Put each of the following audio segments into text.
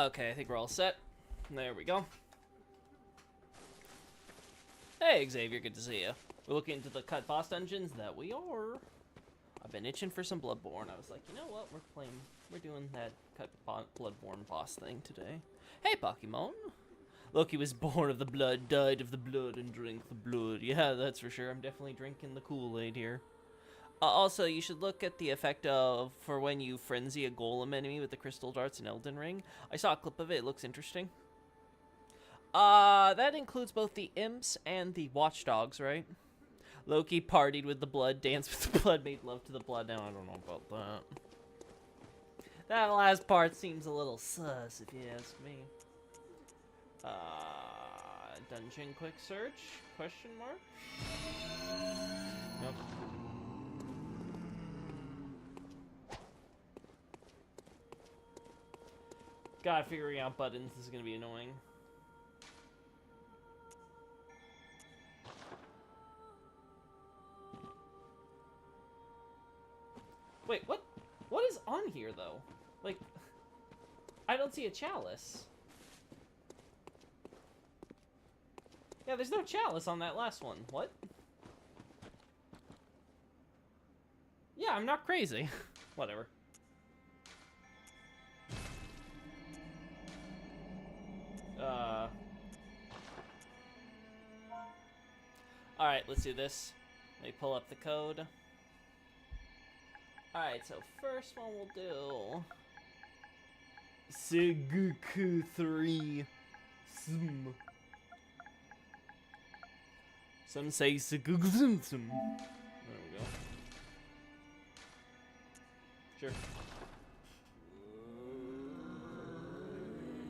Okay, I think we're all set. There we go. Hey, Xavier, good to see you. We're looking into the cut boss dungeons. That we are. I've been itching for some Bloodborne. I was like, you know what? We're doing that cut Bloodborne boss thing today. Hey, Pokemon. Loki was born of the blood, died of the blood, and drank the blood. Yeah, that's for sure. I'm definitely drinking the Kool-Aid here. Also, you should look at the effect of for when you frenzy a golem enemy with the crystal darts in Elden Ring. I saw a clip of it. It looks interesting. That includes both the imps and the watchdogs, right? Loki partied with the blood, danced with the blood, made love to the blood. Now, I don't know about that. That last part seems a little sus, if you ask me. Dungeon quick search? Question mark? Nope. God, figuring out buttons is gonna be annoying. Wait, what? What is on here, though? Like, I don't see a chalice. Yeah, there's no chalice on that last one. What? Yeah, I'm not crazy. Whatever. Alright, let's do this. Let me pull up the code. Alright, so first one we'll do... Seguku 3. Sm. Some say Seguku. There we go. Sure.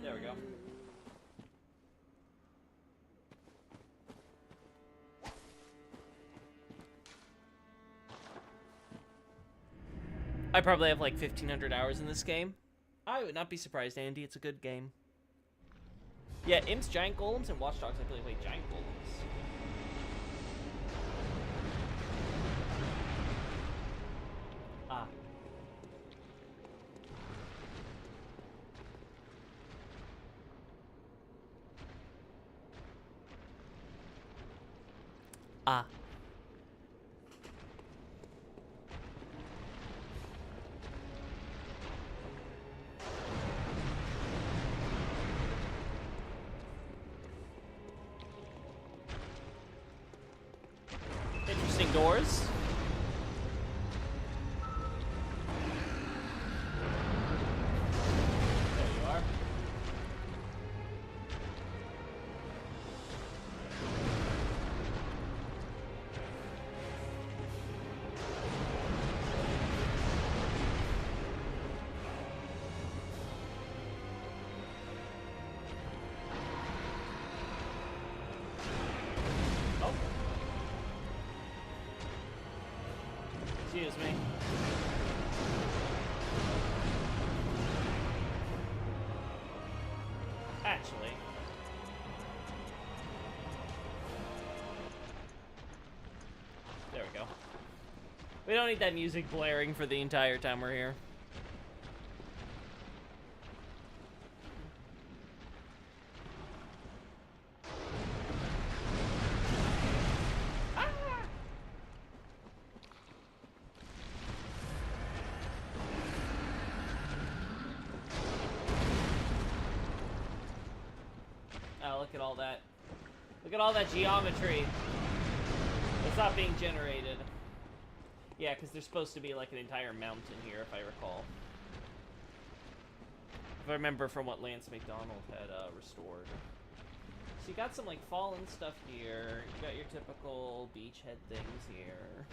There we go. I probably have like 1,500 hours in this game. I would not be surprised, Andy. It's a good game. Yeah, imps, giant golems, and watchdogs. I believe like giant golems. Ah. Ah. Interesting doors. There you are. Oh. Excuse me. Actually. There we go. We don't need that music blaring for the entire time we're here. Oh, look at all that. Look at all that geometry. It's not being generated. Yeah, because there's supposed to be like an entire mountain here, if I recall. If I remember from what Lance McDonald had restored. So you got some like fallen stuff here. You got your typical beachhead things here.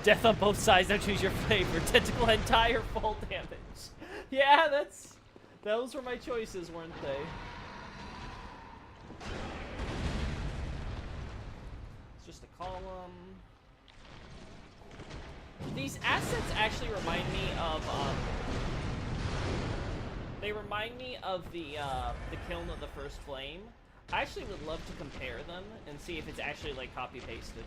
Death on both sides, now choose your flavor. Tentacle and tire, full damage. Yeah, those were my choices, weren't they? It's just a column. These assets actually remind me of, they remind me of the Kiln of the First Flame. I actually would love to compare them and see if it's actually, like, copy-pasted.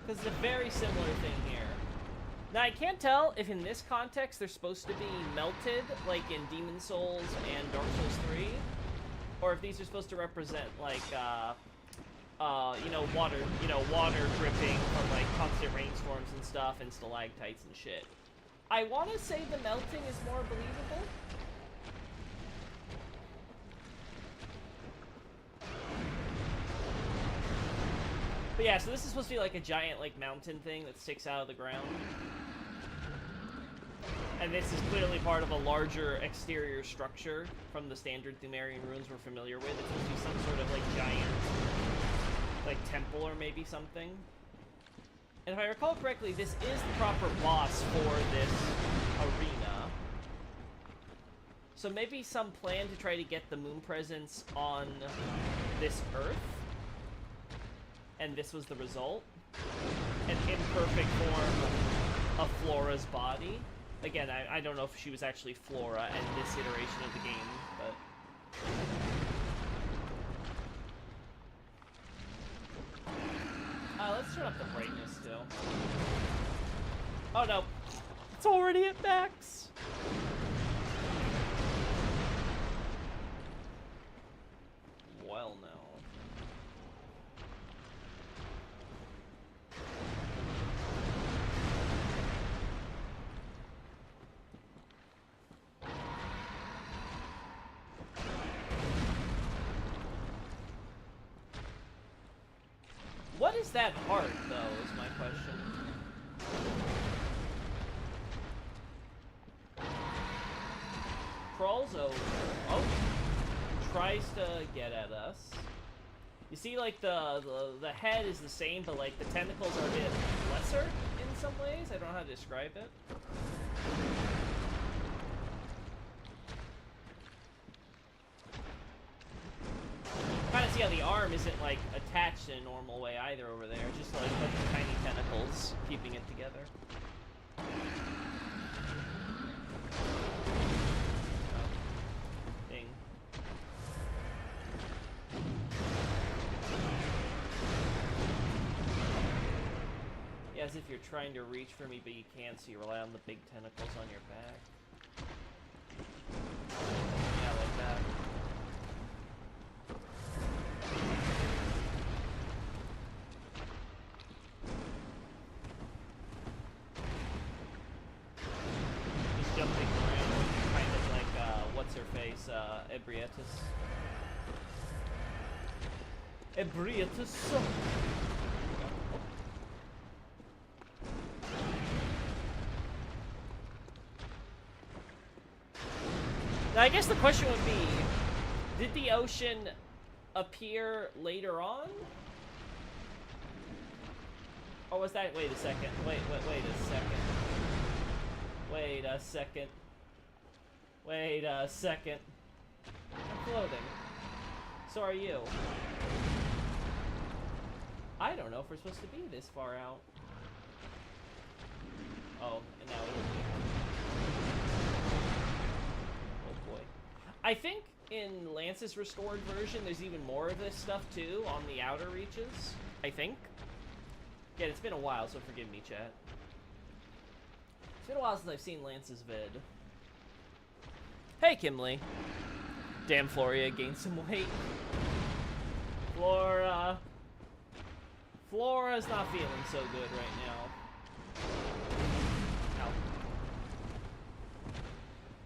Because it's a very similar thing here. Now, I can't tell if in this context they're supposed to be melted, like in Demon Souls and Dark Souls 3, or if these are supposed to represent, like, water dripping from, like, constant rainstorms and stuff, and stalactites and shit. I want to say the melting is more believable. But yeah, so this is supposed to be like a giant, like, mountain thing that sticks out of the ground. And this is clearly part of a larger exterior structure from the standard Thumerian ruins we're familiar with. It's supposed to be some sort of, like, giant, like, temple or maybe something. And if I recall correctly, this is the proper boss for this arena. So maybe some plan to try to get the moon presence on this Earth. And this was the result. An imperfect form of Flora's body. Again, I don't know if she was actually Flora in this iteration of the game, but... let's turn up the brightness, too. Oh, no. It's already at max! Well, no. What is that heart, though, is my question. Crawls over. Oh. Tries to get at us. You see, like, the head is the same, but, like, the tentacles are a bit lesser in some ways. I don't know how to describe it. Kind of see how the arm isn't, like, attached in a normal way either over there. Just, like, a bunch of tiny tentacles keeping it together. Oh. Ding. Yeah, as if you're trying to reach for me, but you can't, so you rely on the big tentacles on your back. Yeah, like that. Jumping around, kind of like, what's-her-face, Ebrietus. Ebrietus! Now, I guess the question would be, did the ocean appear later on? Or was that... Wait a second. Wait a second. Wait a second. Wait a second. I'm floating. So are you. I don't know if we're supposed to be this far out. Oh, and now it will be. Oh boy. I think in Lance's restored version, there's even more of this stuff too on the outer reaches. I think. Again, it's been a while, so forgive me, chat. It's been a while since I've seen Lance's vid. Hey, Kimley. Damn, Floria gained some weight. Flora's not feeling so good right now.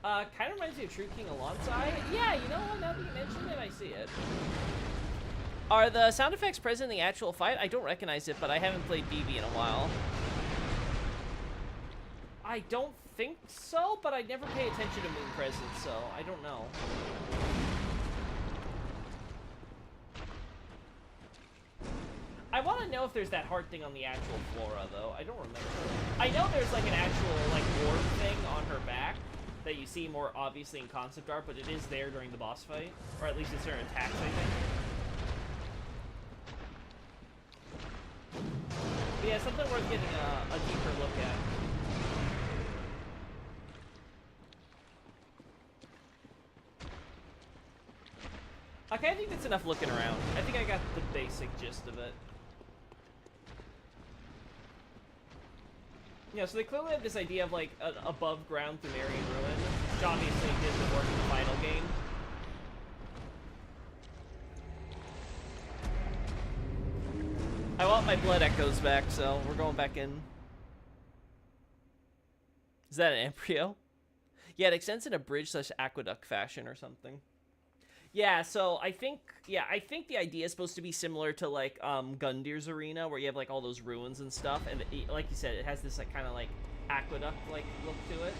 Ow. Kind of reminds me of True King Alonsai. Yeah, you know what? Now that you mention it, I see it. Are the sound effects present in the actual fight? I don't recognize it, but I haven't played BB in a while. I don't think so, but I never pay attention to Moon Presence, so I don't know. I want to know if there's that heart thing on the actual Flora, though. I don't remember. I know there's, like, an actual, like, orb thing on her back that you see more obviously in concept art, but it is there during the boss fight. Or at least it's certain attacks, I think. But yeah, something worth getting a deeper look at. I kind of think that's enough looking around. I think I got the basic gist of it. Yeah, so they clearly have this idea of like an above ground Thumerian ruin, which obviously didn't work in the final game. I want my blood echoes back, so we're going back in. Is that an embryo? Yeah, it extends in a bridge/aqueduct fashion or something. Yeah, so I think the idea is supposed to be similar to like Gundir's Arena, where you have like all those ruins and stuff, and like you said, it has this like kind of like aqueduct like look to it.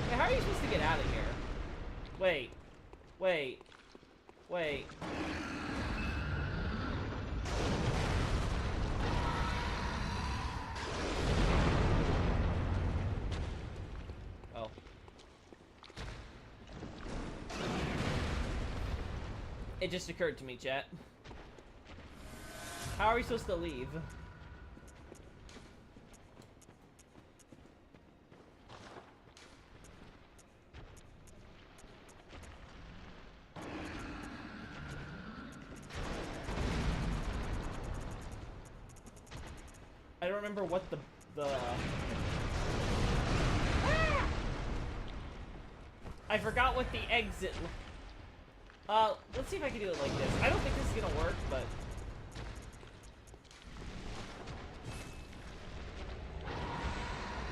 Wait, how are you supposed to get out of here? Wait. Oh. It just occurred to me, chat. How are we supposed to leave? I don't remember what the... Ah! I forgot what the exit... let's see if I can do it like this. I don't think this is gonna work, but...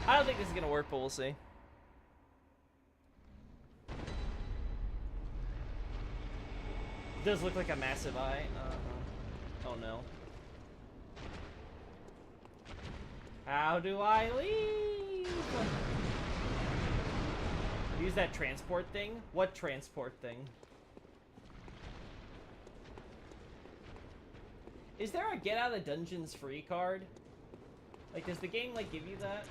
I don't think this is gonna work, but we'll see. It does look like a massive eye. Oh no. How do I leave? Use that transport thing? What transport thing? Is there a get out of dungeons free card? Like, does the game, like, give you that?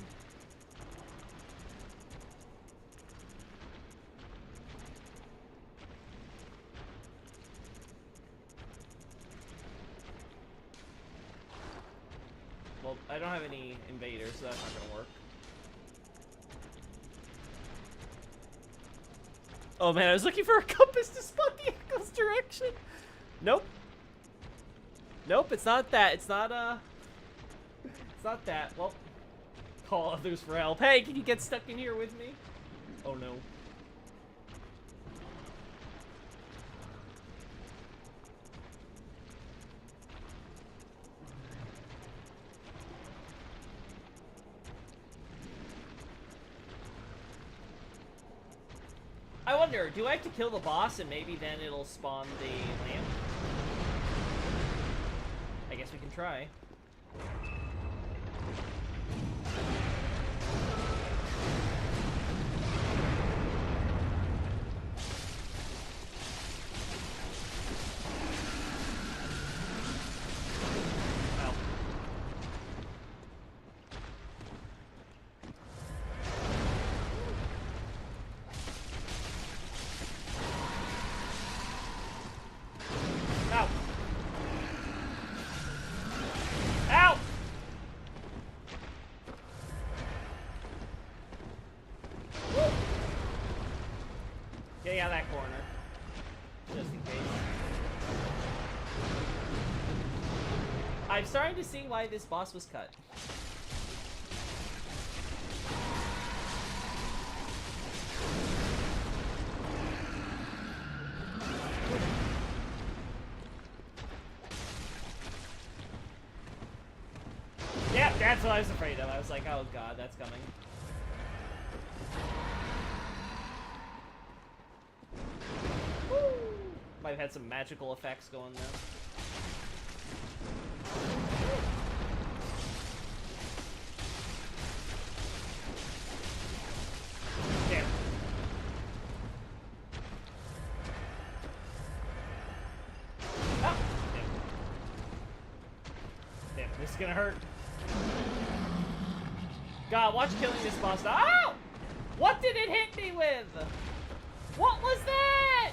Well, I don't have any invaders, so that's not gonna work. Oh man, I was looking for a compass to spot the echo's direction. Nope. Nope, it's not that. It's not that. Well, call others for help. Hey, can you get stuck in here with me? Oh no. I wonder, do I have to kill the boss and maybe then it'll spawn the lamp? I guess we can try. Getting out of that corner. Just in case. I'm starting to see why this boss was cut. Yeah, that's what I was afraid of. I was like, oh god, that's coming. Might have had some magical effects going there. Damn. Oh! Damn, this is gonna hurt. God, watch killing this boss. Oh! What did it hit me with? What was that?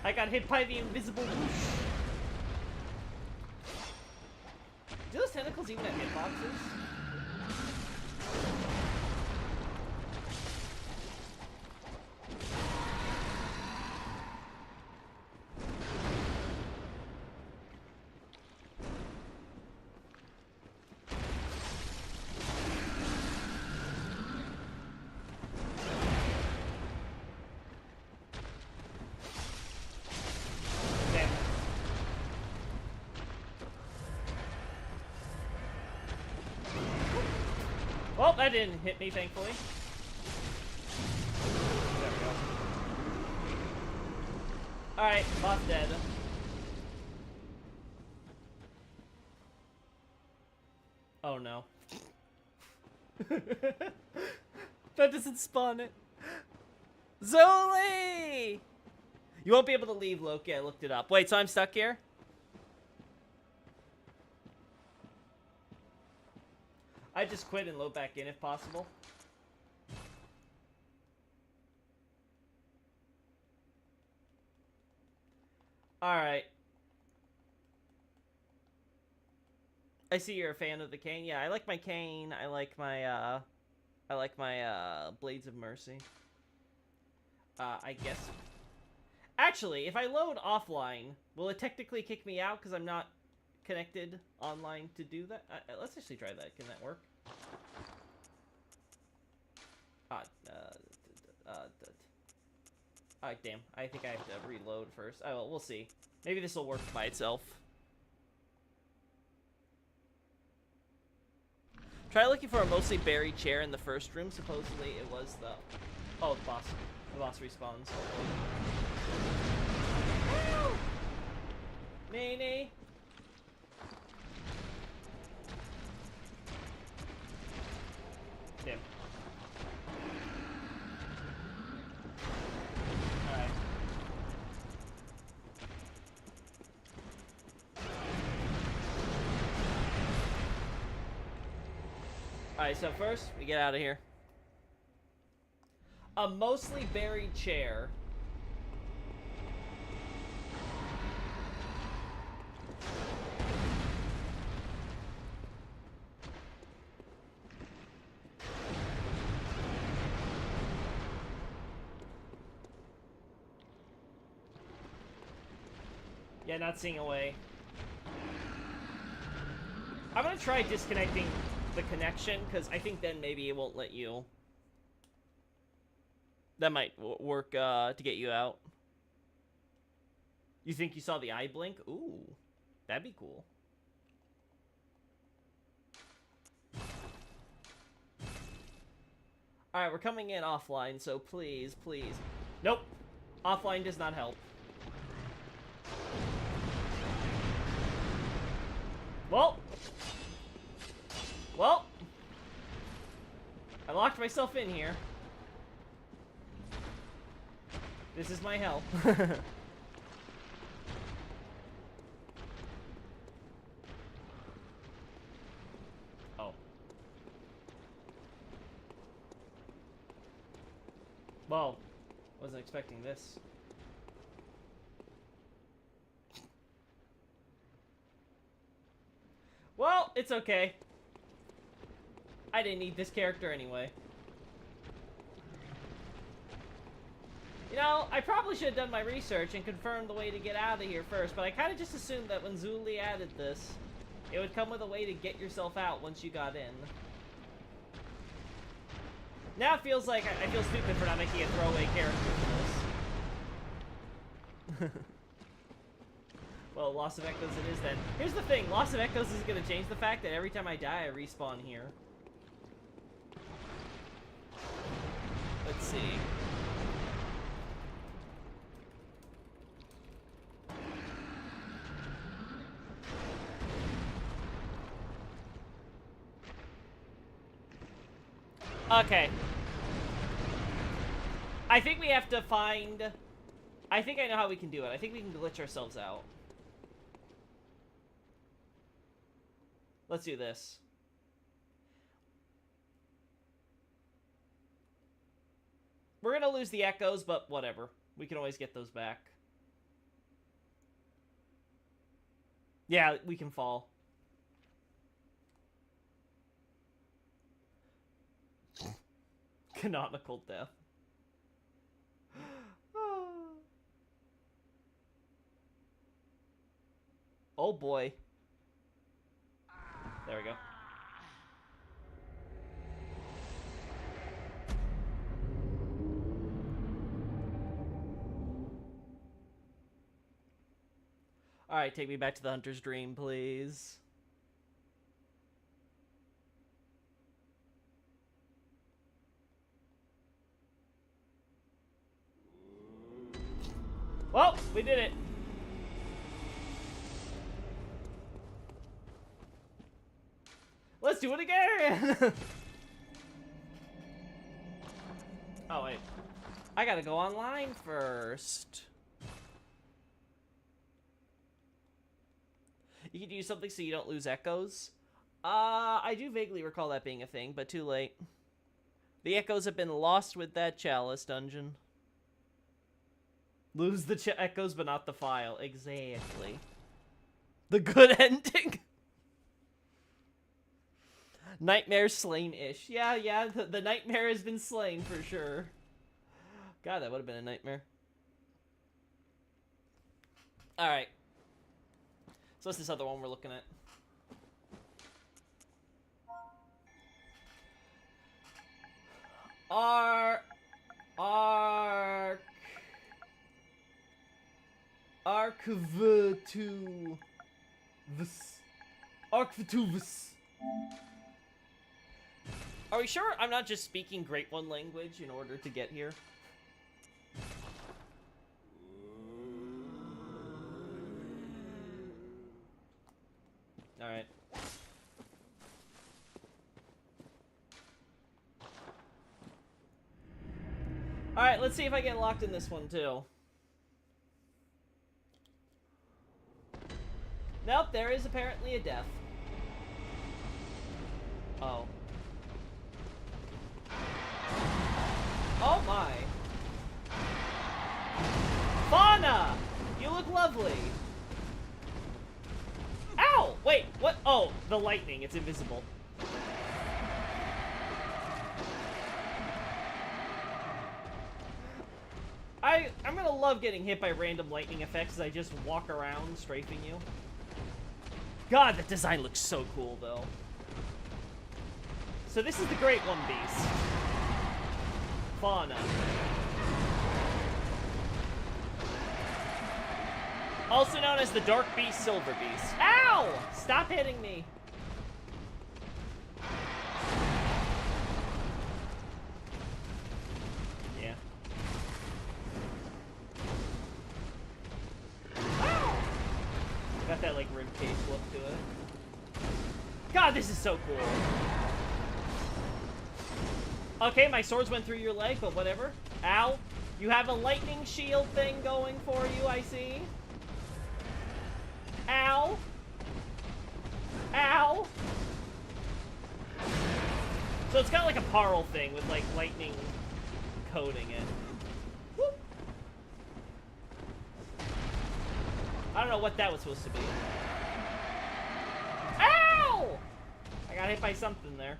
I got hit by the invisible whoosh. Do those tentacles even have hitboxes? Oh, that didn't hit me, thankfully. There we go. Alright, boss dead. Oh no. That doesn't spawn it. Zoli! You won't be able to leave, Loki. I looked it up. Wait, so I'm stuck here? I just quit and load back in if possible. Alright. I see you're a fan of the cane. Yeah, I like my cane. I like my Blades of Mercy. I guess. Actually, if I load offline, will it technically kick me out because I'm not connected online to do that? Let's actually try that. Can that work? Alright, damn. I think I have to reload first. Oh, well, we'll see. Maybe this will work by itself. Try looking for a mostly buried chair in the first room. Supposedly it was the... Oh, the boss. The boss respawns. Nee, nee. Damn. Alright. Alright, so first, we get out of here. A mostly buried chair. Yeah, not seeing a way. I'm gonna try disconnecting the connection, because I think then maybe it won't let you... That might work to get you out. You think you saw the eye blink? Ooh, that'd be cool. Alright, we're coming in offline, so please, please. Nope. Offline does not help. Well. Well. I locked myself in here. This is my hell. Oh. Well, wasn't expecting this. Well, it's okay. I didn't need this character anyway. You know, I probably should have done my research and confirmed the way to get out of here first, but I kind of just assumed that when Zuli added this, it would come with a way to get yourself out once you got in. Now it feels like I feel stupid for not making a throwaway character for this. Well, Loss of Echoes it is then. Here's the thing, Loss of Echoes is going to change the fact that every time I die, I respawn here. Let's see. Okay. I think we have to find... I think I know how we can do it. I think we can glitch ourselves out. Let's do this. We're gonna lose the echoes, but whatever. We can always get those back. Yeah, we can fall. Canonical death. Oh boy. There we go. Alright, take me back to the Hunter's Dream, please. Well, we did it. Let's do it again. Oh, wait. I gotta go online first. You could use something so you don't lose echoes. I do vaguely recall that being a thing, but too late. The echoes have been lost with that chalice dungeon. Lose the echoes, but not the file. Exactly. The good ending. Nightmare slain-ish. Yeah, the nightmare has been slain for sure. God, that would have been a nightmare. Alright. So what's this other one we're looking at? Arcvetuvus. Are we sure I'm not just speaking Great One language in order to get here? Alright. Alright, let's see if I get locked in this one too. Nope, there is apparently a death. Oh. Oh my. Fauna! You look lovely. Ow! Wait, what? Oh, the lightning. It's invisible. I'm gonna love getting hit by random lightning effects as I just walk around strafing you. God, that design looks so cool, though. So this is the Great One Beast. Fauna. Also known as the Dark Beast, Silver Beast. Ow! Stop hitting me. Yeah. Ow! Got that, like, ribcage look to it. God, this is so cool. Okay, my swords went through your leg, but whatever. Ow. You have a lightning shield thing going for you, I see. Ow. Ow. So it's got like a parl thing with like lightning coating it. Whoop. I don't know what that was supposed to be. Ow! I got hit by something there.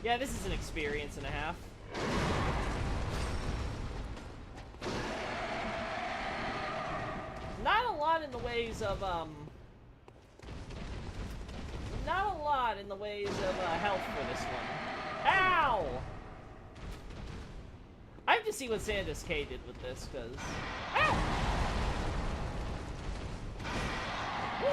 Yeah, this is an experience and a half. Not a lot in the ways of, not a lot in the ways of, health for this one. Ow! I have to see what Sandus K did with this, because... Ow! Woo.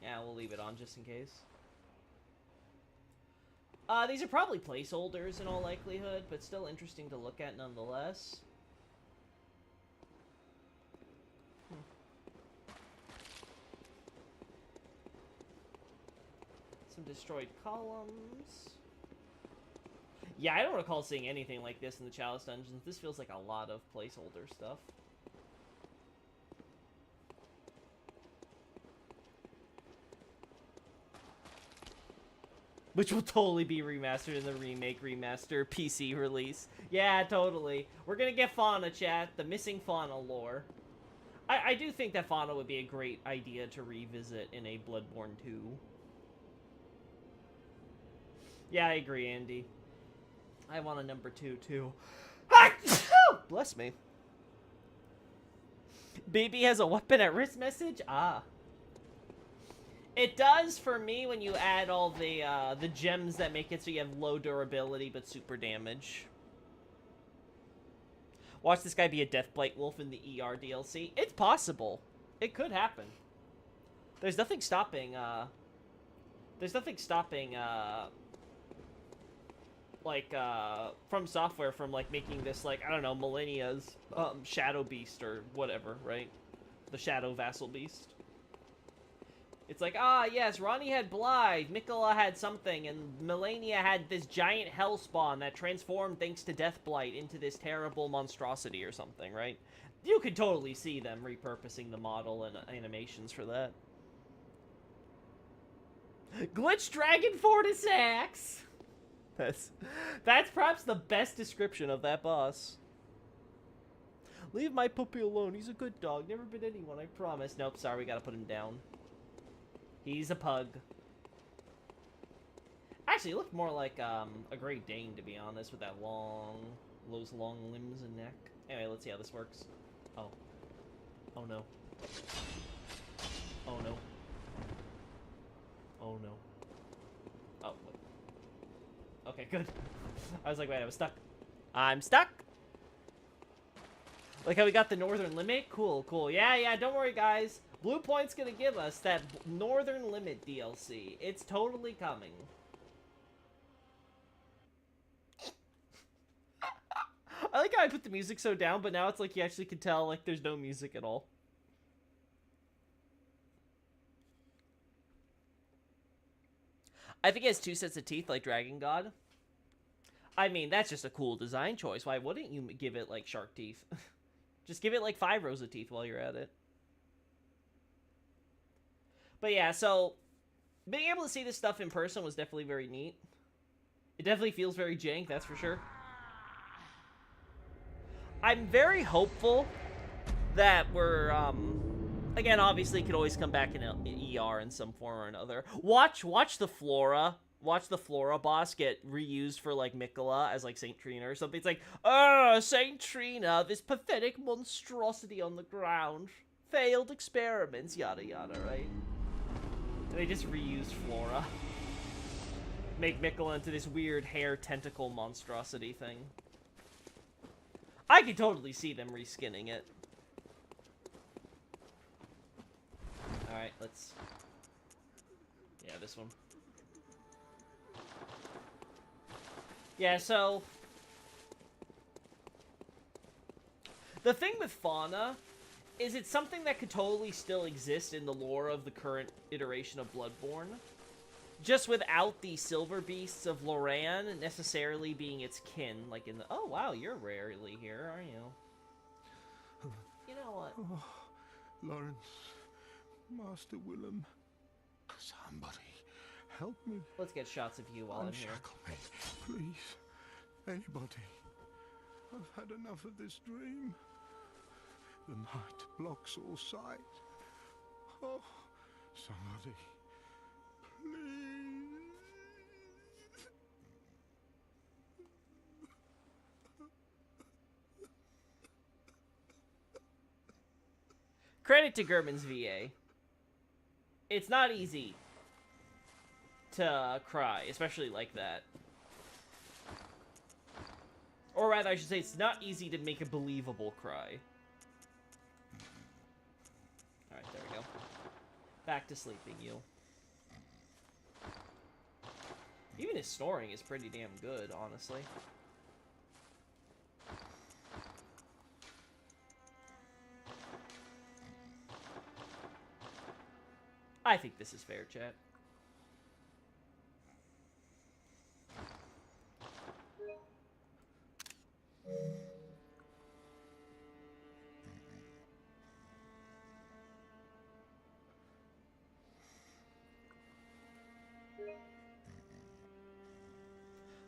Yeah, we'll leave it on just in case. These are probably placeholders in all likelihood, but still interesting to look at nonetheless. Some destroyed columns. Yeah, I don't recall seeing anything like this in the Chalice Dungeons. This feels like a lot of placeholder stuff. Which will totally be remastered in the remaster PC release. Yeah, totally. We're gonna get Fauna, chat. The missing Fauna lore. I do think that Fauna would be a great idea to revisit in a Bloodborne 2. Yeah, I agree, Andy. I want a number 2, too. Bless me. Baby has a weapon at risk message? Ah. It does for me when you add all the gems that make it so you have low durability but super damage. Watch this guy be a Deathblight Wolf in the ER DLC. It's possible. It could happen. There's nothing stopping, From Software from, like, making this, like, I don't know, Millennia's, Shadow Beast or whatever, right? The Shadow Vassal Beast. It's like, yes, Ronnie had Blythe, Mikola had something, and Melania had this giant hellspawn that transformed thanks to Deathblight into this terrible monstrosity or something, right? You could totally see them repurposing the model and animations for that. Glitch Dragon Fortisax! That's perhaps the best description of that boss. Leave my puppy alone. He's a good dog. Never bit anyone, I promise. Nope, sorry, we gotta put him down. He's a pug. Actually, he looked more like a Great Dane, to be honest, with those long limbs and neck. Anyway, let's see how this works. Oh. Oh no. Oh no. Oh no. Oh, wait. Okay, good. I was like, wait, I was stuck. I'm stuck! Like how we got the Northern Limit? Cool, cool. Yeah, don't worry, guys. Blue Point's gonna give us that Northern Limit DLC. It's totally coming. I like how I put the music so down, but now it's like you actually can tell, like, there's no music at all. I think it has 2 sets of teeth like Dragon God. I mean, that's just a cool design choice. Why wouldn't you give it, like, shark teeth? Just give it, like, 5 rows of teeth while you're at it. But yeah, so being able to see this stuff in person was definitely very neat. It definitely feels very jank, that's for sure. I'm very hopeful that we're, again, obviously could always come back in ER in some form or another. Watch the Flora boss get reused for, like, Mikola as, like, Saint Trina or something. It's like, Saint Trina, this pathetic monstrosity on the ground. Failed experiments, yada yada, right? And they just reused Flora. Make Mikola into this weird hair tentacle monstrosity thing. I could totally see them reskinning it. Alright, let's... Yeah, this one. Yeah, so... The thing with Fauna is it's something that could totally still exist in the lore of the current iteration of Bloodborne. Just without the silver beasts of Loran necessarily being its kin, like in the... Oh, wow, you're rarely here, aren't you? You know what? Oh, Lawrence, Master Willem, somebody help me. Let's get shots of you while I'm here. Unshackle me, please. Anybody. I've had enough of this dream. The night blocks all sight. Oh, somebody, please. Credit to Gurman's VA. It's not easy to cry, especially like that. Or rather, I should say, it's not easy to make a believable cry. Alright, there we go. Back to sleeping, you. Even his snoring is pretty damn good, honestly. I think this is fair, chat.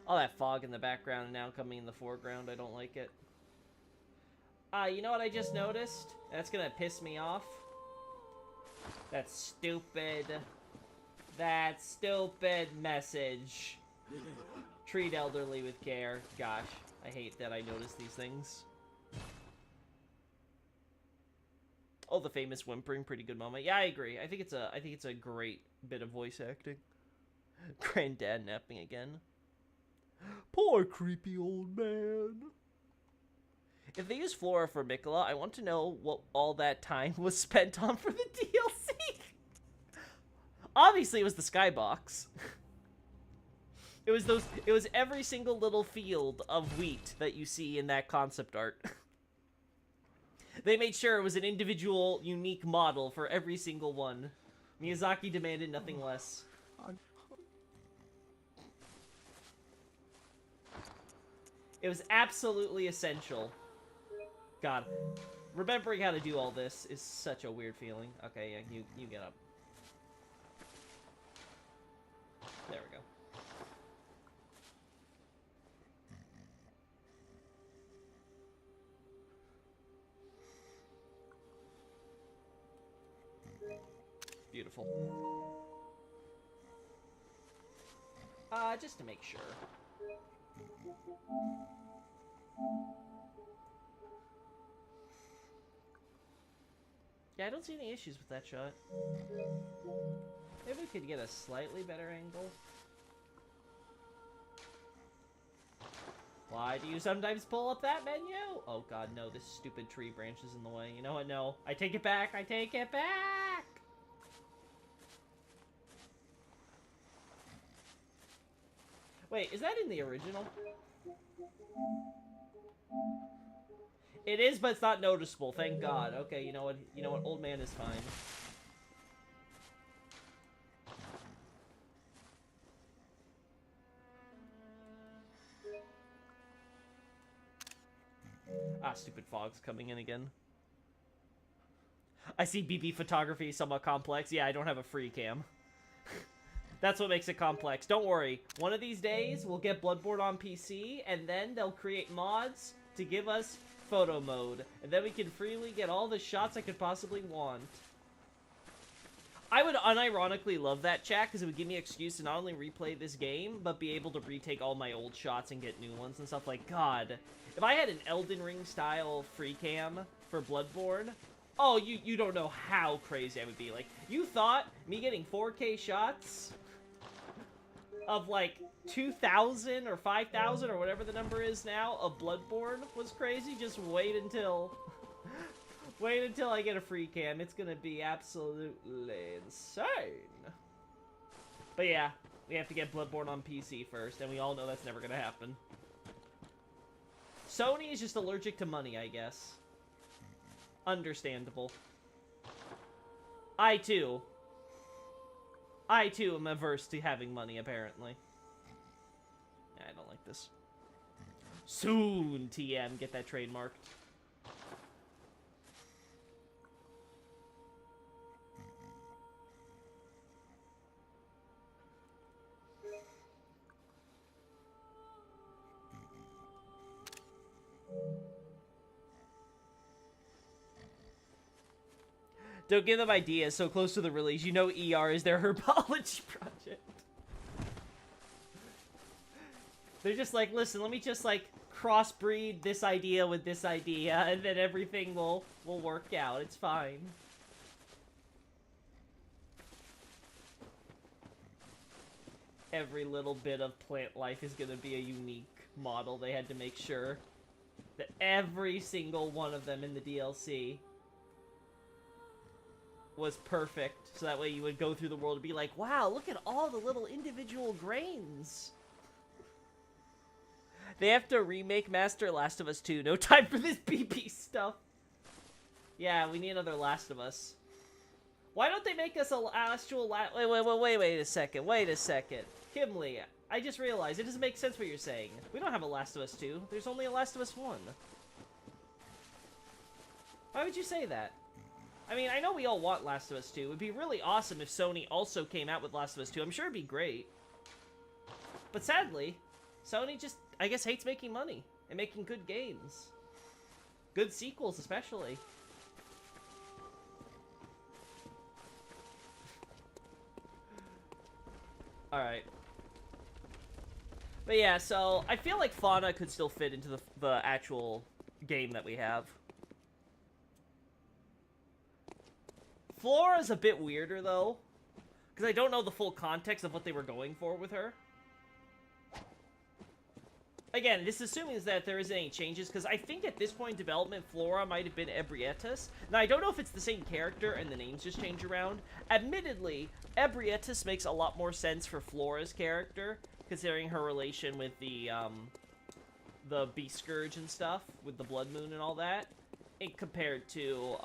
All that fog in the background now coming in the foreground, I don't like it. You know what I just noticed? That's gonna piss me off. That stupid message. Treat elderly with care. Gosh, I hate that I notice these things. Oh, the famous whimpering, pretty good moment. Yeah, I agree. I think it's a great bit of voice acting. Granddad napping again. Poor creepy old man. If they use Flora for Mikola, I want to know what all that time was spent on for the DLC. Obviously, it was the skybox. It was every single little field of wheat that you see in that concept art. They made sure it was an individual, unique model for every single one. Miyazaki demanded nothing less. It was absolutely essential. God, remembering how to do all this is such a weird feeling. Okay, yeah, you get up. There we go. Beautiful. Just to make sure. Yeah, I don't see any issues with that shot. Maybe we could get a slightly better angle. Why do you sometimes pull up that menu? Oh god, no, this stupid tree branch is in the way. You know what? No. I take it back. I take it back! Wait, is that in the original? It is, but it's not noticeable. Thank God. Okay, you know what? You know what? Old man is fine. Ah, stupid fog's coming in again. I see BB photography somewhat complex. Yeah, I don't have a free cam. That's what makes it complex. Don't worry. One of these days, we'll get Bloodborne on PC, and then they'll create mods to give us photo mode. And then we can freely get all the shots I could possibly want. I would unironically love that, chat, because it would give me an excuse to not only replay this game, but be able to retake all my old shots and get new ones and stuff. Like, God. If I had an Elden Ring-style free cam for Bloodborne, oh, you don't know how crazy I would be. Like, you thought me getting 4K shots of like 2,000 or 5,000 or whatever the number is now of Bloodborne was crazy? Just wait until wait until I get a free cam. It's gonna be absolutely insane. But yeah, we have to get Bloodborne on PC first, and we all know that's never gonna happen. Sony is just allergic to money, I guess. Understandable. I too am averse to having money, apparently. Yeah, I don't like this. Soon, TM, get that trademarked. Don't give them ideas so close to the release. You know ER is their herbology project. They're just like, listen, let me just like crossbreed this idea with this idea, and then everything will work out. It's fine. Every little bit of plant life is gonna be a unique model. They had to make sure that every single one of them in the DLC was perfect, so that way you would go through the world and be like, wow, look at all the little individual grains. They have to remake Master Last of Us 2. No time for this BP stuff. Yeah, we need another Last of Us. Why don't they make us a actual wait a second. Wait a second. Kimley, I just realized it doesn't make sense what you're saying. We don't have a Last of Us 2. There's only a Last of Us 1. Why would you say that? I mean, I know we all want Last of Us 2. It would be really awesome if Sony also came out with Last of Us 2. I'm sure it'd be great. But sadly, Sony just, I guess, hates making money and making good games. Good sequels, especially. Alright. But yeah, so I feel like Fauna could still fit into the actual game that we have. Flora's a bit weirder, though, because I don't know the full context of what they were going for with her. again, this assuming that there isn't any changes, because I think at this point in development, Flora might have been Ebrietas. Now, I don't know if it's the same character and the names just change around. Admittedly, Ebrietas makes a lot more sense for Flora's character, considering her relation with the Beast Scourge and stuff, with the Blood Moon and all that, compared to,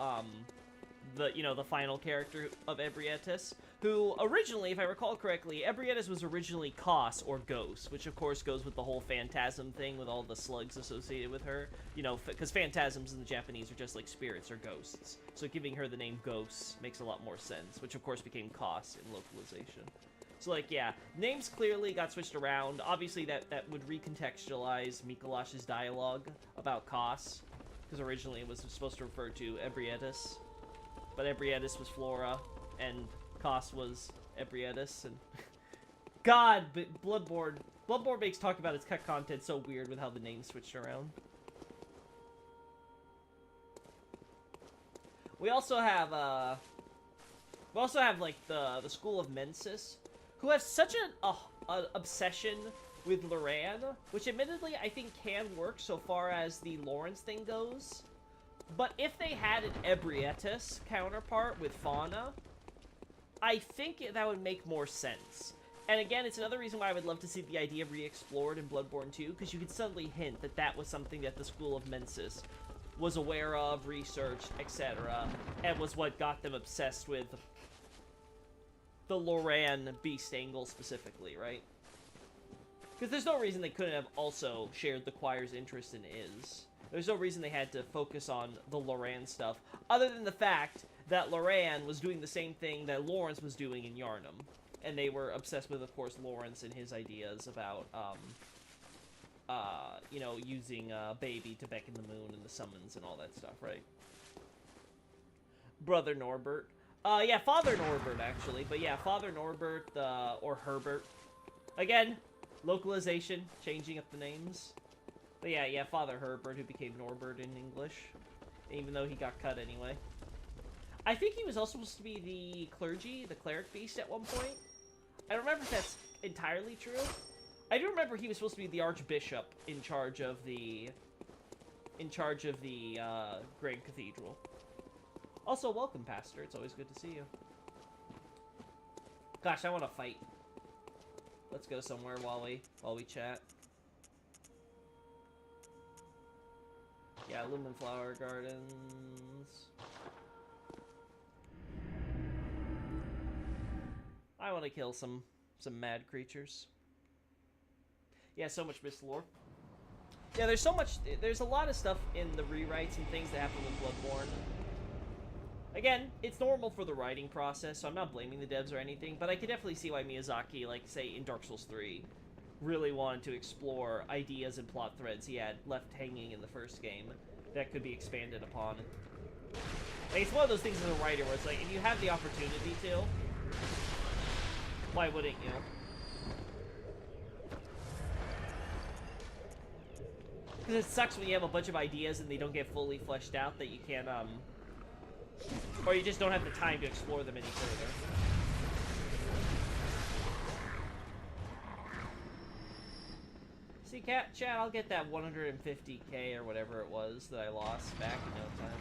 the final character of Ebrietas, who originally, if I recall correctly, Ebrietas was originally Kos, or Ghost, which of course goes with the whole phantasm thing with all the slugs associated with her, because phantasms in the Japanese are just like spirits or ghosts, so giving her the name Ghost makes a lot more sense, which of course became Kos in localization. So, like, yeah, names clearly got switched around. Obviously, that would recontextualize Mikolash's dialogue about Kos, because originally it was supposed to refer to Ebrietas, but Ebrietas was Flora, and Kos was Ebrietas, and... God, but Bloodborne makes talk about its cut content so weird with how the names switched around. We also have, like, the School of Mensis, who have such an obsession with Loran, which admittedly I think can work so far as the Lawrence thing goes. But if they had an Ebrietas counterpart with Fauna, I think that would make more sense. And again, it's another reason why I would love to see the idea re-explored in Bloodborne 2, because you could subtly hint that that was something that the School of Mensis was aware of, researched, etc., and was what got them obsessed with the Loran beast angle specifically, right? Because there's no reason they couldn't have also shared the choir's interest in Iz. There's no reason they had to focus on the Loran stuff, other than the fact that Loran was doing the same thing that Lawrence was doing in Yharnam. And they were obsessed with, of course, Lawrence and his ideas about, using Baby to beckon the moon and the summons and all that stuff, right? Brother Norbert. Yeah, Father Norbert, actually. But yeah, Father Norbert, or Herbert. Again, localization, changing up the names. But yeah, Father Herbert, who became Norbert in English. Even though he got cut anyway. I think he was also supposed to be the cleric beast at one point. I don't remember if that's entirely true. I do remember he was supposed to be the archbishop in charge of the Grand Cathedral. Also, welcome, Pastor. It's always good to see you. Gosh, I want to fight. Let's go somewhere while we chat. Yeah, Lumen Flower Gardens. I want to kill some mad creatures. Yeah, so much missed lore. Yeah, there's a lot of stuff in the rewrites and things that happen with Bloodborne. Again, it's normal for the writing process, so I'm not blaming the devs or anything, but I could definitely see why Miyazaki, like, say, in Dark Souls 3, really wanted to explore ideas and plot threads he had left hanging in the first game that could be expanded upon. Like, it's one of those things as a writer where it's like, if you have the opportunity to, why wouldn't you? Because it sucks when you have a bunch of ideas and they don't get fully fleshed out that you can't, or you just don't have the time to explore them any further. See, chat, I'll get that 150k or whatever it was that I lost back in no time.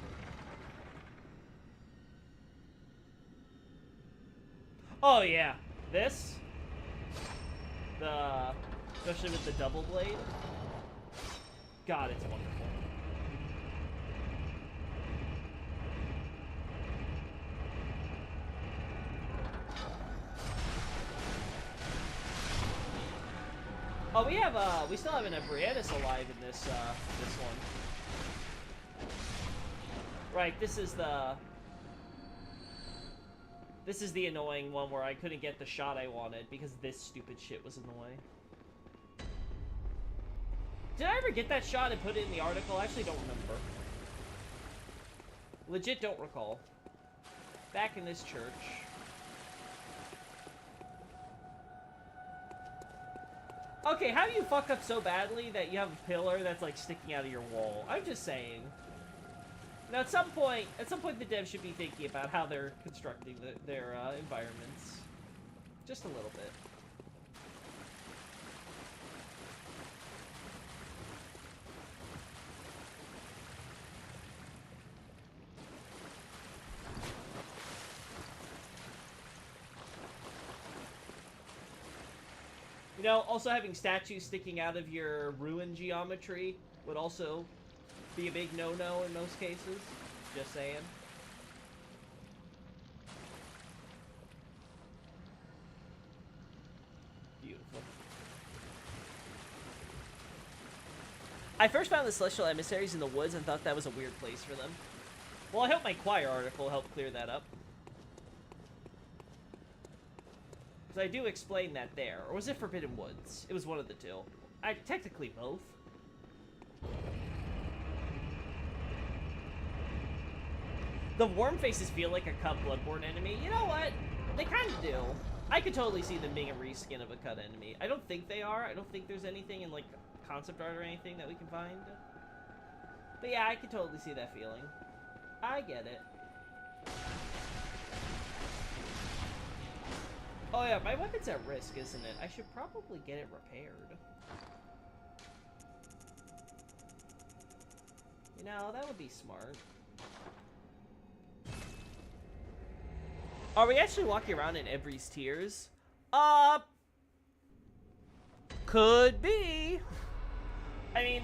Oh, yeah. This? Especially with the double blade. God, it's wonderful. Oh, we still have an Ebrietas alive in this one. Right, this is the annoying one where I couldn't get the shot I wanted because this stupid shit was in the way. Did I ever get that shot and put it in the article? I actually don't remember. Legit don't recall. Back in this church. Okay, how do you fuck up so badly that you have a pillar that's like sticking out of your wall? I'm just saying. Now, at some point, the devs should be thinking about how they're constructing their environments. Just a little bit. You know, also having statues sticking out of your ruin geometry would also be a big no-no in most cases. Just saying. Beautiful. I first found the Celestial Emissaries in the woods and thought that was a weird place for them. Well, I hope my choir article helped clear that up. Because I do explain that there. Or was it Forbidden Woods? It was one of the two. Technically both. The worm faces feel like a cut Bloodborne enemy. You know what? They kind of do. I could totally see them being a reskin of a cut enemy. I don't think they are. I don't think there's anything in, like, concept art or anything that we can find. But yeah, I could totally see that feeling. I get it. Oh yeah, my weapon's at risk, isn't it? I should probably get it repaired. You know, that would be smart. Are we actually walking around in Ebre's Tears? Could be. I mean,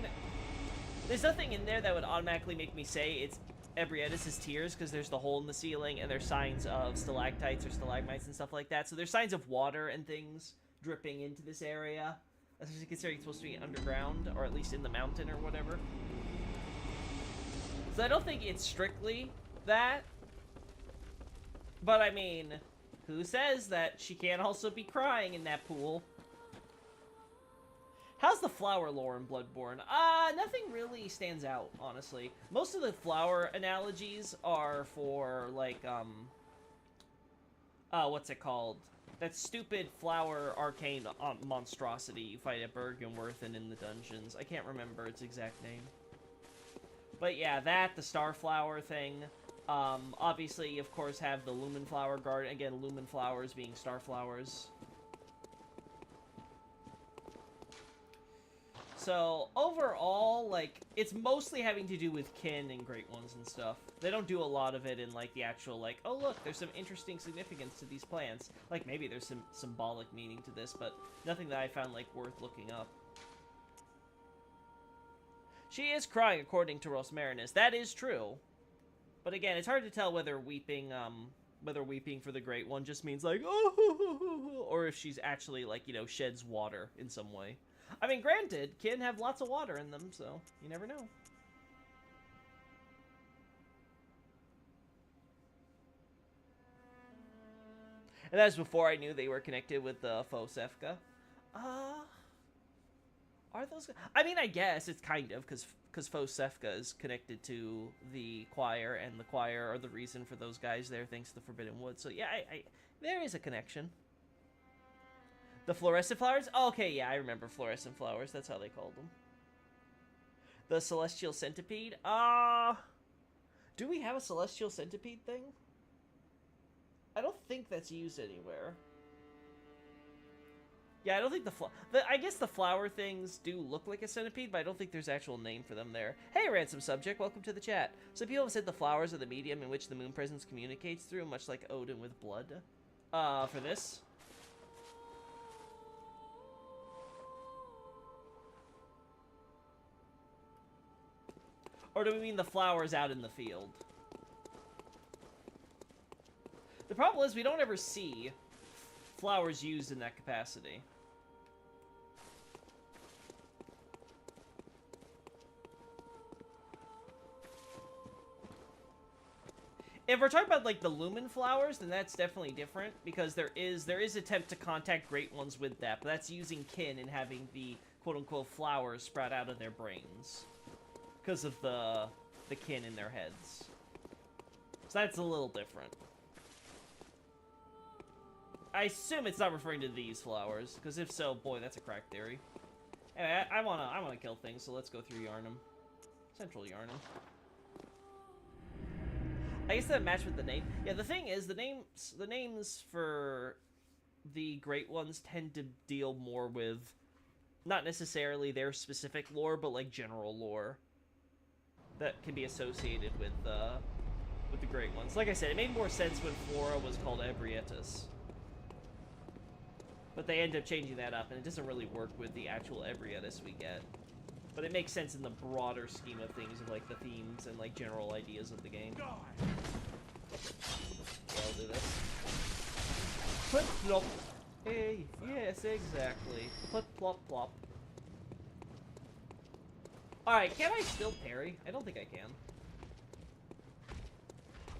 there's nothing in there that would automatically make me say it's Ebrietas' Tears, because there's the hole in the ceiling, and there's signs of stalactites or stalagmites and stuff like that. So there's signs of water and things dripping into this area, especially considering it's supposed to be underground, or at least in the mountain or whatever. So I don't think it's strictly that. But I mean, who says that she can't also be crying in that pool? How's the flower lore in Bloodborne? Nothing really stands out, honestly. Most of the flower analogies are for, like, what's it called? That stupid flower arcane monstrosity you fight at Bergenworth and in the dungeons. I can't remember its exact name. But yeah, that, the starflower thing. Obviously, of course, have the lumen flower garden. Again, lumen flowers being starflowers. So, overall, like, it's mostly having to do with kin and great ones and stuff. They don't do a lot of it in, like, the actual, like, oh, look, there's some interesting significance to these plants. Like, maybe there's some symbolic meaning to this, but nothing that I found, like, worth looking up. She is crying, according to Rosmarinus. That is true. But again, it's hard to tell whether weeping for the Great One just means, like, oh, or if she's actually, like, you know, sheds water in some way. I mean, granted, kin have lots of water in them, so you never know. And that was before I knew they were connected with the Fosefka. Are those... I mean, I guess it's kind of, because Fosefka is connected to the choir, and the choir are the reason for those guys there, thanks to the Forbidden Wood. So yeah, there is a connection. The fluorescent flowers? Oh, okay, yeah, I remember fluorescent flowers. That's how they called them. The celestial centipede? Do we have a celestial centipede thing? I don't think that's used anywhere. Yeah, I don't think I guess the flower things do look like a centipede, but I don't think there's an actual name for them there. Hey, Ransom Subject, welcome to the chat. Some people have said the flowers are the medium in which the moon presence communicates through, much like Odin with blood. For this? Or do we mean the flowers out in the field? The problem is we don't ever see flowers used in that capacity. If we're talking about, like, the lumen flowers, then that's definitely different, because there is attempt to contact great ones with that, but that's using kin and having the quote-unquote flowers sprout out of their brains. Because of the kin in their heads. So that's a little different. I assume it's not referring to these flowers, because if so, boy, that's a crack theory. Anyway, I wanna kill things, so let's go through Yharnam. Central Yharnam. I guess that matched with the name. Yeah, the thing is, the names for the Great Ones tend to deal more with not necessarily their specific lore, but like general lore that can be associated with the Great Ones. Like I said, it made more sense when Flora was called Ebrietas. But they end up changing that up, and it doesn't really work with the actual Ebrietas we get. But it makes sense in the broader scheme of things, of like the themes and like general ideas of the game. Yeah, I'll do this. Flip flop. Hey, yes, exactly. Flip plop plop. Alright, can I still parry? I don't think I can.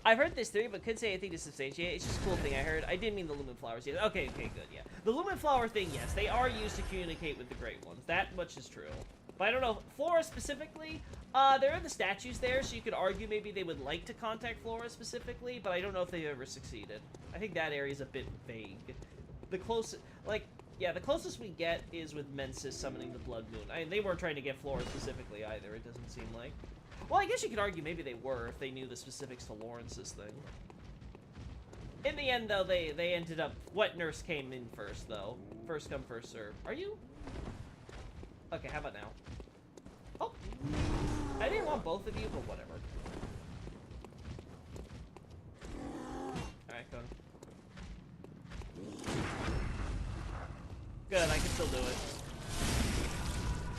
I've heard this theory, but couldn't say anything to substantiate. It's just a cool thing I heard. I didn't mean the lumen flowers yet. Okay, good, yeah. The lumen flower thing, yes, they are used to communicate with the Great Ones. That much is true. But I don't know, Flora specifically, there are the statues there, so you could argue maybe they would like to contact Flora specifically, but I don't know if they've ever succeeded. I think that area is a bit vague. The closest, like, yeah, the closest we get is with Mensis summoning the Blood Moon. I mean, they weren't trying to get Flora specifically either, it doesn't seem like. Well, I guess you could argue maybe they were if they knew the specifics to Lawrence's thing. In the end, though, they ended up... Wet Nurse came in first, though. First come, first serve. Are you? Okay, how about now? Oh! I didn't want both of you, but whatever. Alright, go on. Good, I can still do it.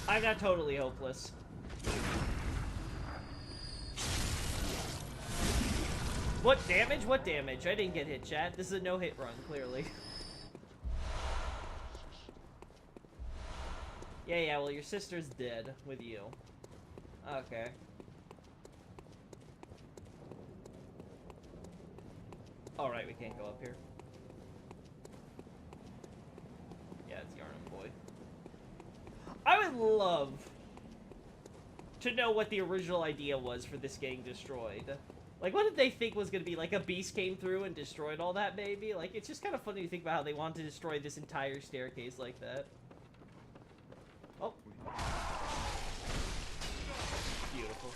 I'm not totally hopeless. What damage? What damage? I didn't get hit, chat. This is a no-hit run, clearly. Yeah, well, your sister's dead with you. Okay. Alright, we can't go up here. Yeah, it's Yarnum Boy. I would love to know what the original idea was for this getting destroyed. Like, what did they think was gonna be? Like, a beast came through and destroyed all that, maybe? Like, it's just kind of funny to think about how they wanted to destroy this entire staircase like that. Oh. Beautiful.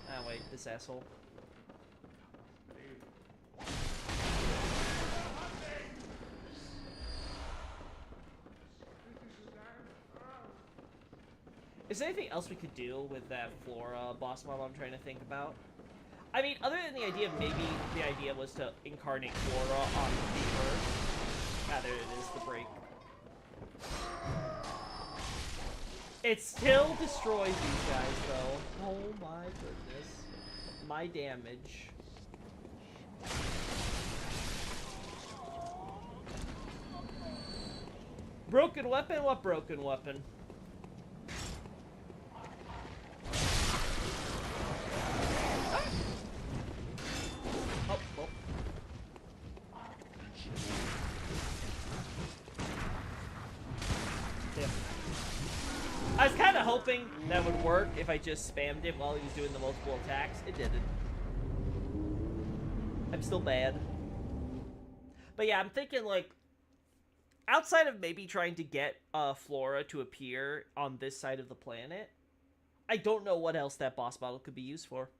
Ah, wait, this asshole. Is there anything else we could do with that Flora boss mob I'm trying to think about? I mean, other than the idea of maybe the idea was to incarnate Flora on the Earth. Ah, there it is, the break. It still destroys these guys, though. Oh my goodness. My damage. Broken weapon? What broken weapon? I was kind of hoping that would work if I just spammed it while he was doing the multiple attacks. It didn't. I'm still bad. But yeah, I'm thinking, like, outside of maybe trying to get Flora to appear on this side of the planet, I don't know what else that boss battle could be used for.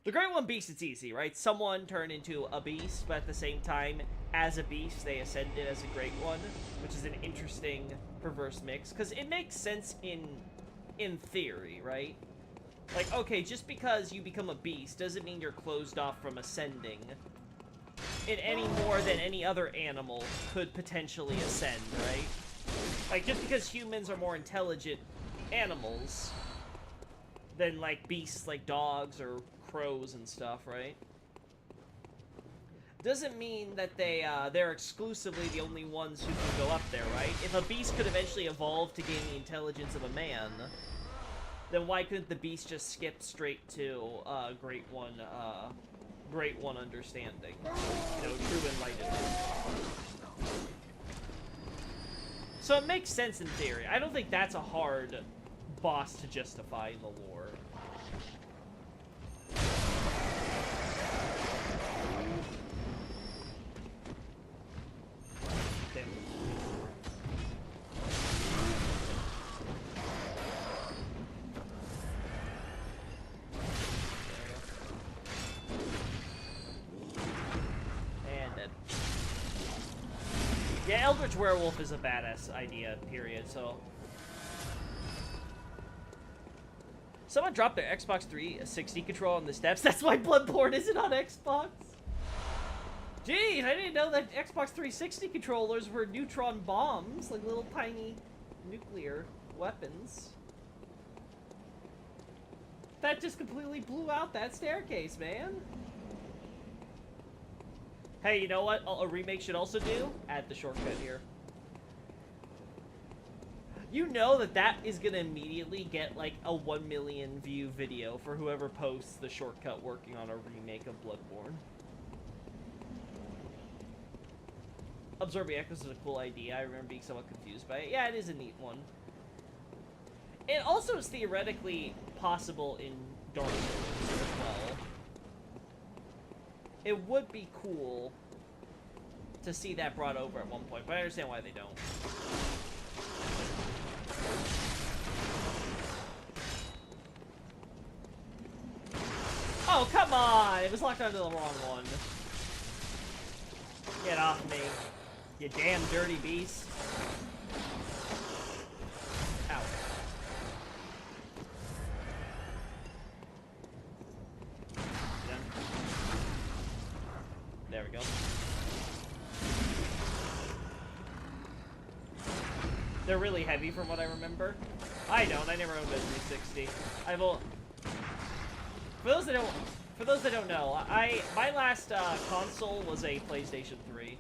The Great One Beast, it's easy, right? Someone turned into a beast, but at the same time, as a beast, they ascended as a Great One, which is an interesting, perverse mix. Because it makes sense in theory, right? Like, okay, just because you become a beast doesn't mean you're closed off from ascending in any more than any other animal could potentially ascend, right? Like, just because humans are more intelligent animals than, like, beasts like dogs or crows and stuff, right? Doesn't mean that they're exclusively the only ones who can go up there, right? If a beast could eventually evolve to gain the intelligence of a man, then why couldn't the beast just skip straight to Great One understanding? You know, true enlightenment. So it makes sense in theory. I don't think that's a hard boss to justify in the lore. Yeah, Eldritch Werewolf is a badass idea, period, so... Someone dropped their Xbox 360 control on the steps. That's why Bloodborne isn't on Xbox. Geez, I didn't know that Xbox 360 controllers were neutron bombs, like little tiny nuclear weapons. That just completely blew out that staircase, man. Hey, you know what a remake should also do? Add the shortcut here. You know that is gonna immediately get like a 1 million view video for whoever posts the shortcut working on a remake of Bloodborne. Absorbing Echoes is a cool idea. I remember being somewhat confused by it. Yeah, it is a neat one. It also is theoretically possible in Dark Souls as well. It would be cool to see that brought over at one point, but I understand why they don't. Oh, come on! It was locked onto the wrong one. Get off me, you damn dirty beast. Ow. There we go. They're really heavy from what I remember. I don't. I never owned a 360. For those that don't know, my last console was a PlayStation 3.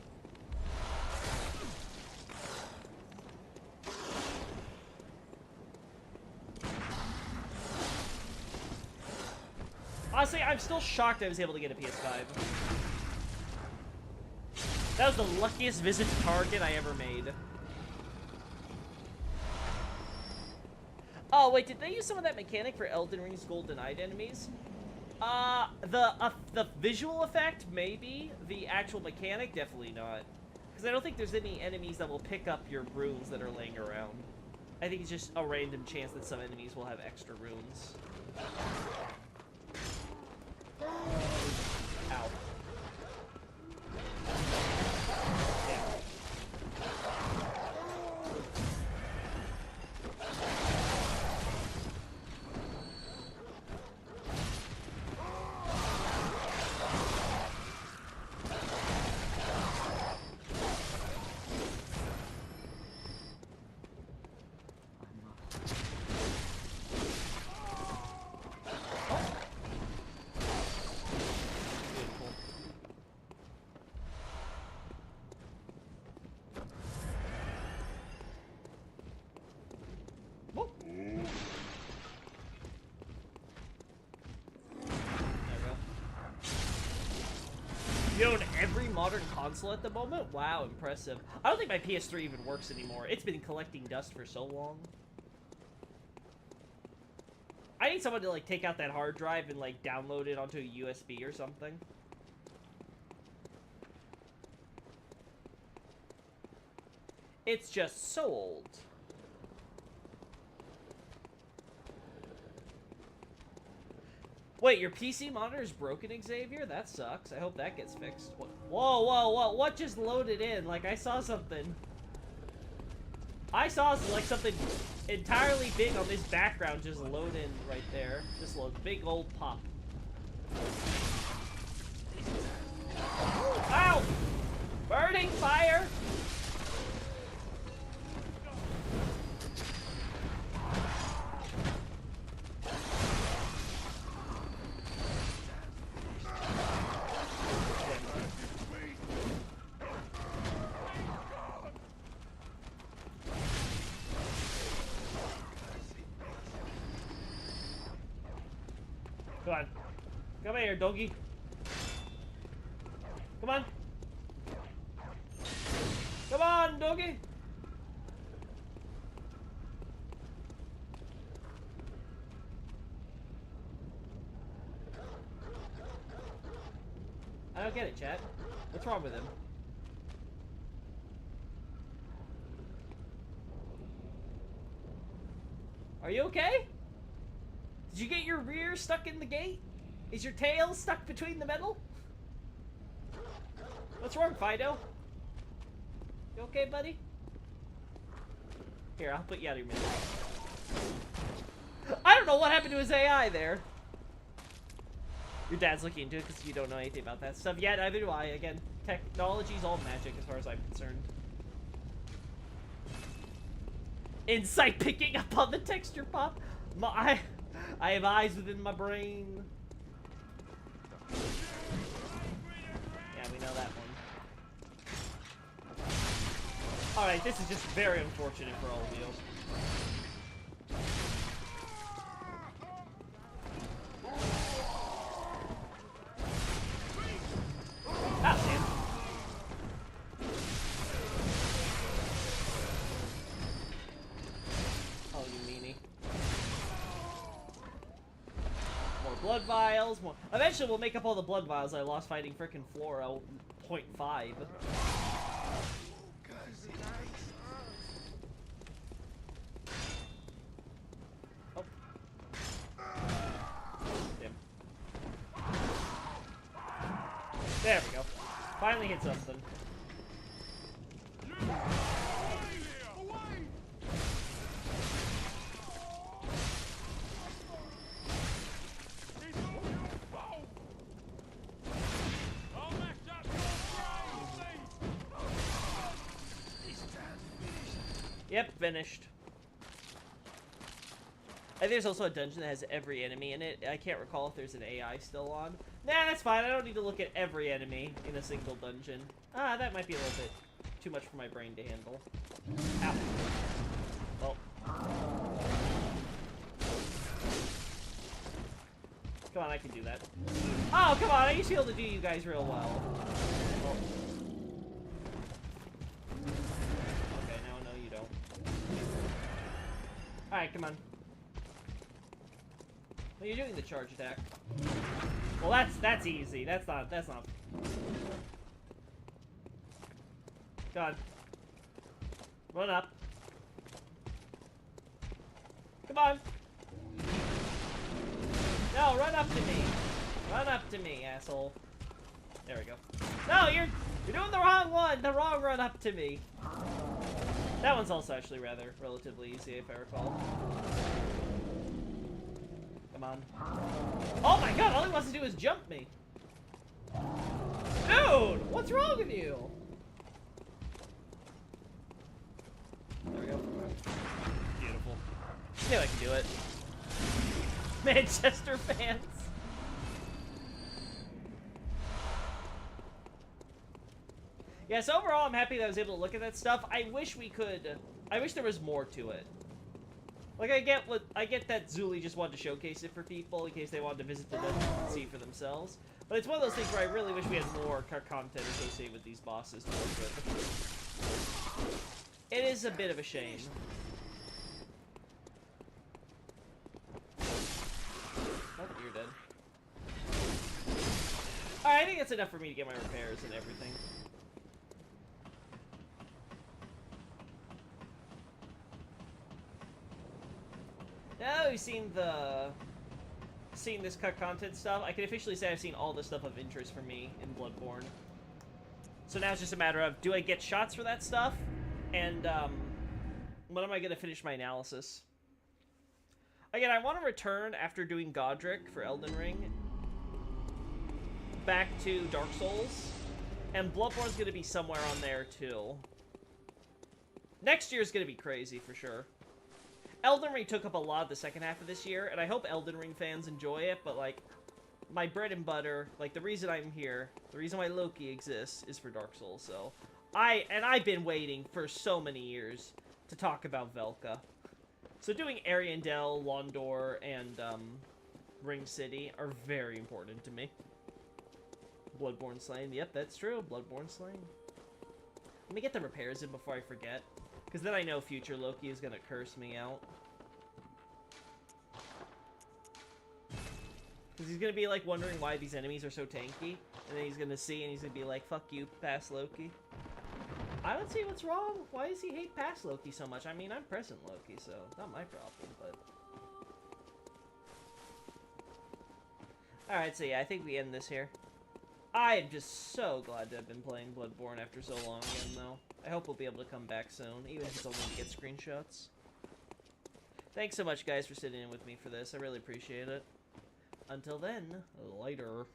Honestly, I'm still shocked I was able to get a PS5. That was the luckiest visit to Target I ever made. Oh, wait, did they use some of that mechanic for Elden Ring's Gold Denied enemies? The visual effect, maybe. The actual mechanic, definitely not. Because I don't think there's any enemies that will pick up your runes that are laying around. I think it's just a random chance that some enemies will have extra runes. Ow. You own every modern console at the moment? Wow, impressive. I don't think my PS3 even works anymore. It's been collecting dust for so long. I need someone to, like, take out that hard drive and, like, download it onto a USB or something. It's just so old. Wait, your PC monitor is broken, Xavier? That sucks. I hope that gets fixed. Whoa, whoa, whoa. What just loaded in? Like, I saw something. I saw, like, something entirely big on this background just load in right there. Just load. Big old pop. Ow! Burning fire! Come on. Come here, doggy. Come on. Come on, doggy. I don't get it, chat. What's wrong with him? Are you okay? Did you get your rear stuck in the gate? Is your tail stuck between the metal? What's wrong, Fido? You okay, buddy? Here, I'll put you out of your misery. I don't know what happened to his AI there. Your dad's looking into it because you don't know anything about that stuff. Yeah, neither do I. Again, technology's all magic as far as I'm concerned. Insight picking up on the texture pop. I have eyes within my brain. Yeah, we know that one. Alright, this is just very unfortunate for all of you. Ah, damn. Oh, you meanie. More blood vials, more. Eventually, we'll make up all the blood vials I lost fighting frickin' Flora 0.5. Oh. Damn. There we go. Finally hit something. Yep, finished. I think there's also a dungeon that has every enemy in it. I can't recall if there's an AI still on. Nah, that's fine. I don't need to look at every enemy in a single dungeon. Ah, that might be a little bit too much for my brain to handle. Ow. Well. Come on, I can do that. Oh, come on. I used to be able to do you guys real well. Well. Okay, no, you don't. Alright, come on. Well, you're doing the charge attack. Well, that's easy. That's not. God. Run up. Come on. No, run up to me. Run up to me, asshole. There we go. No, you're doing the wrong one. The wrong run up to me. That one's also actually relatively easy, if I recall. Come on. Oh my god, all he wants to do is jump me. Dude, what's wrong with you? There we go. Beautiful. Knew I could do it. Manchester fans. Yeah, so overall, I'm happy that I was able to look at that stuff. I wish there was more to it. Like, I get that Zuli just wanted to showcase it for people in case they wanted to visit the dungeon and see for themselves. But it's one of those things where I really wish we had more content associated with these bosses to work with. It is a bit of a shame. Oh, you're dead. Alright, I think that's enough for me to get my repairs and everything. Now that we've seen this cut content stuff, I can officially say I've seen all the stuff of interest for me in Bloodborne. So now it's just a matter of, do I get shots for that stuff? And, when am I gonna finish my analysis? Again, I want to return after doing Godric for Elden Ring back to Dark Souls, and Bloodborne's gonna be somewhere on there too. Next year's gonna be crazy for sure. Elden Ring took up a lot of the second half of this year, and I hope Elden Ring fans enjoy it, but, like, my bread and butter, like, the reason I'm here, the reason why Loki exists is for Dark Souls, so... I've been waiting for so many years to talk about Velka. So doing Ariandel, Londor, and, Ring City are very important to me. Bloodborne Slain, yep, that's true, Bloodborne Slain. Let me get the repairs in before I forget. Because then I know future Loki is going to curse me out. Because he's going to be, like, wondering why these enemies are so tanky. And then he's going to see and he's going to be like, fuck you, past Loki. I don't see what's wrong. Why does he hate past Loki so much? I mean, I'm present Loki, so not my problem, but... Alright, so yeah, I think we end this here. I am just so glad to have been playing Bloodborne after so long again, though. I hope we'll be able to come back soon, even if it's only to get screenshots. Thanks so much, guys, for sitting in with me for this. I really appreciate it. Until then, later.